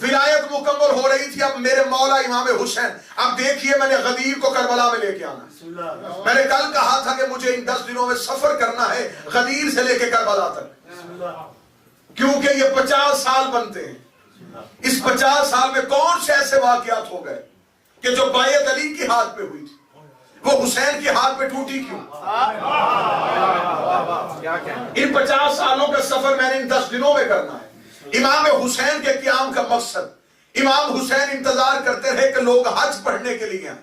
ولایت مکمل ہو رہی تھی. اب میرے مولا امام حسین, اب دیکھیے میں نے غدیر کو کربلا میں لے کے آنا. میں نے کل کہا تھا کہ مجھے ان 10 دنوں میں سفر کرنا ہے غدیر سے لے کے کربلا تک, کیونکہ یہ 50 سال بنتے ہیں. اس 50 سال میں کون سے ایسے واقعات ہو گئے کہ جو بیعت علی کے ہاتھ پہ ہوئی تھی وہ حسین کے ہاتھ پہ ٹوٹی کیوں؟ ان 50 سالوں کا سفر میں نے ان 10 دنوں میں کرنا ہے. امام حسین کے قیام کا مقصد, امام حسین انتظار کرتے رہے کہ لوگ حج پڑھنے کے لیے آئیں,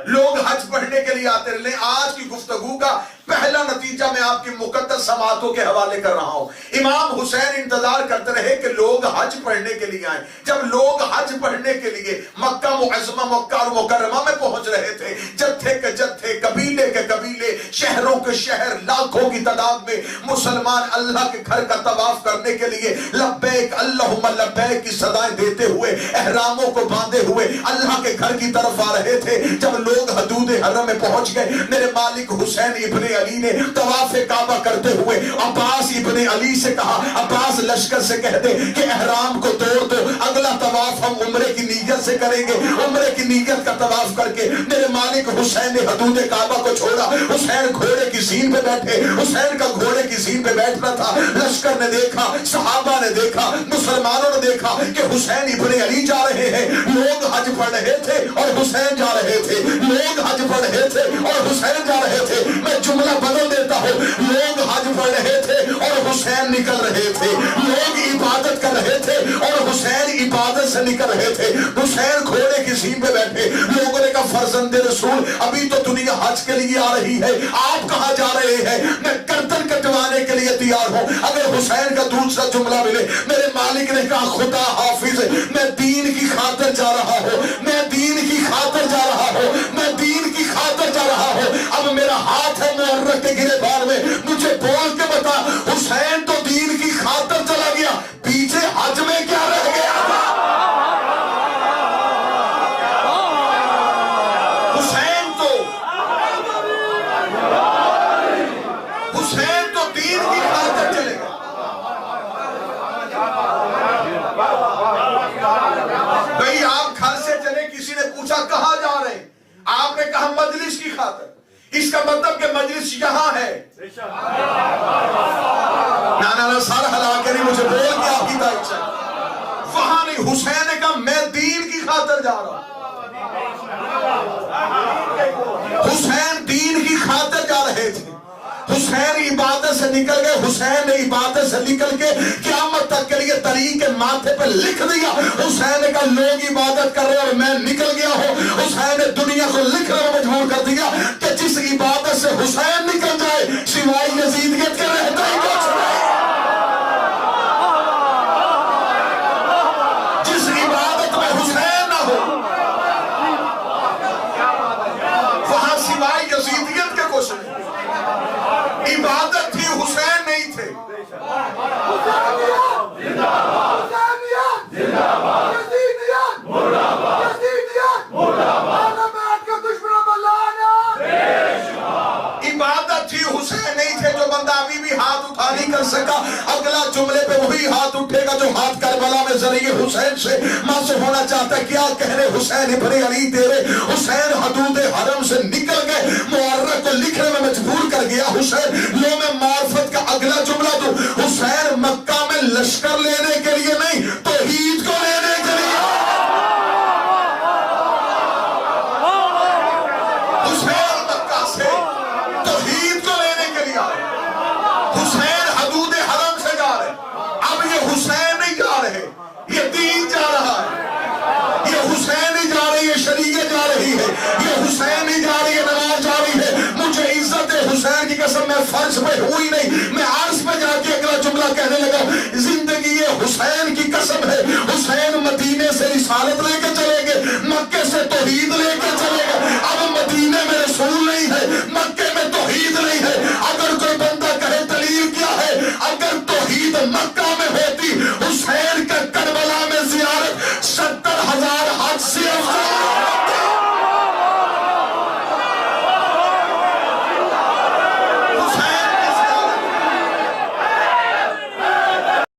لوگ حج پڑھنے کے لیے آتے رہے. آج کی گفتگو کا پہلا نتیجہ میں آپ کی مقدس سماعتوں کے حوالے کر رہا ہوں. امام حسین انتظار کرتے رہے کہ لوگ حج پڑھنے کے لیے آئیں. جب لوگ حج پڑھنے کے لیے مکہ معظمہ, مکہ اور مکرمہ میں پہنچ رہے تھے, جتھے کے جتھے, قبیلے کے قبیلے, شہروں کے شہر, لاکھوں کی تعداد میں مسلمان اللہ کے گھر کا طواف کرنے کے لیے لبیک اللہم لبیک کی صدائیں دیتے ہوئے, احراموں کو باندھے ہوئے اللہ کے گھر کی طرف آ رہے تھے. جب لوگ حدود حرم میں پہنچ گئے, میرے مالک حسین ابن علی نے طواف کعبہ کرتے ہوئے عباس ابن علی سے کہا, عباس لشکر سے کہہ دے کہ احرام کو توڑ دو, اگلا طواف ہم عمرے کی نیت سے کریں گے. عمرے کی نیت کا طواف کر کے میرے مالک حسین نے حدود کعبہ کو چھوڑا. حسین گھوڑے کی زین پہ بیٹھے, حسین کا گھوڑے کی زین پہ بیٹھنا تھا. لشکر نے دیکھا, صحابہ نے دیکھا, مسلمانوں نے دیکھا کہ حسین ابن علی جا رہے ہیں. لوگ حج پڑھ رہے تھے اور حسین جا رہے تھے, لوگ حج پڑھ رہے تھے اور حسین جا رہے تھے. میں جملہ بدل دیتا ہوں, لوگ حج پڑھ رہے تھے اور حسین نکل رہے تھے. لوگ عبادت کر رہے تھے اور حسین عبادت سے نکل رہے تھے. حسین گھوڑے کی زین پہ بیٹھے. لوگوں نے کہا فرزند رسول, ابھی تو دنیا حج کے لیے آ رہی ہے, آپ کہاں جا رہے ہیں؟ میں گردن کٹوانے کے لیے تیار ہوں اگر حسین کا دوسرا جملہ ملے. میرے مالک نے کہا خدا حافظ, میں دین کی خاطر جا رہا ہوں, میں دین کی خاطر جا رہا ہوں, میں دین کی خاطر جا رہا ہوں. اب میرا ہاتھ ہے محرک کے گرے بار میں, مجھے بول کے بتا, حسین تو دین کی خاطر چلا گیا, پیچھے حج میں کیا رہ گیا تھا؟ حسین تو دین کی خاطر چلے گا. بھئی آپ گھر سے چلے, کسی نے پوچھا کہاں جا رہے ہیں, آپ نے کہا مجلس کی خاطر. اس کا مطلب کہ مجلس یہاں ہے. نا سر ہلا کے نہیں, مجھے بول کے آپ کی تائید چاہیے. وہاں نہیں, حسین نے کہا میں دین کی خاطر جا رہا ہوں. حسین دین کی خاطر جا رہے تھے. حسین عبادت سے نکل گئے. حسین نے عبادت سے نکل کے قیامت تک کے لیے طریق ماتھے پہ لکھ دیا. حسین نے کہا لوگ عبادت کر رہے اور میں نکل گیا ہوں. حسین نے دنیا کو لکھنے میں مجبور کر دیا کہ جس عبادت سے حسین نکل جائے سوائے یزیدیت کے رہتا ہی کچھ نہیں. جس عبادت میں حسین نہ ہو وہاں سوائے یزیدیت کے کچھ نہیں. عبادت تھی, حسین نہیں تھے. عبادت تھی, حسین نہیں تھے. جو بندہ ابھی بھی ہاتھ اٹھا نہیں کر سکا, اگلا جملے پہ وہی ہاتھ اٹھے گا جو ہاتھ کربلا میں ذریعے حسین سے معصوم ہونا چاہتا ہے. کیا کہنے حسین ابن علی تیرے. حسین حدود حرم سے نکل گئے, محرک کو لکھنے میں مجبور کر گیا. حسین یوم معرفت کا اگلا جملہ تو, حسین مکہ میں لشکر لینے کے لیے نہیں, توحید کو لینے کے لیے. حسین مکہ سے توحید کو لینے کے لیے آئے. حسین حدود حرم سے جا رہے. اب یہ حسین نہیں جا رہے, یہ دین جا رہا ہے. یہ حسین نہیں جا رہی ہے, شریعت جا رہی ہے. یہ حسین نہیں جا رہی ہے, نماز جا رہی ہے. مجھے عزت حسین کی قسم میں فرض پہ ہوئی نہیں,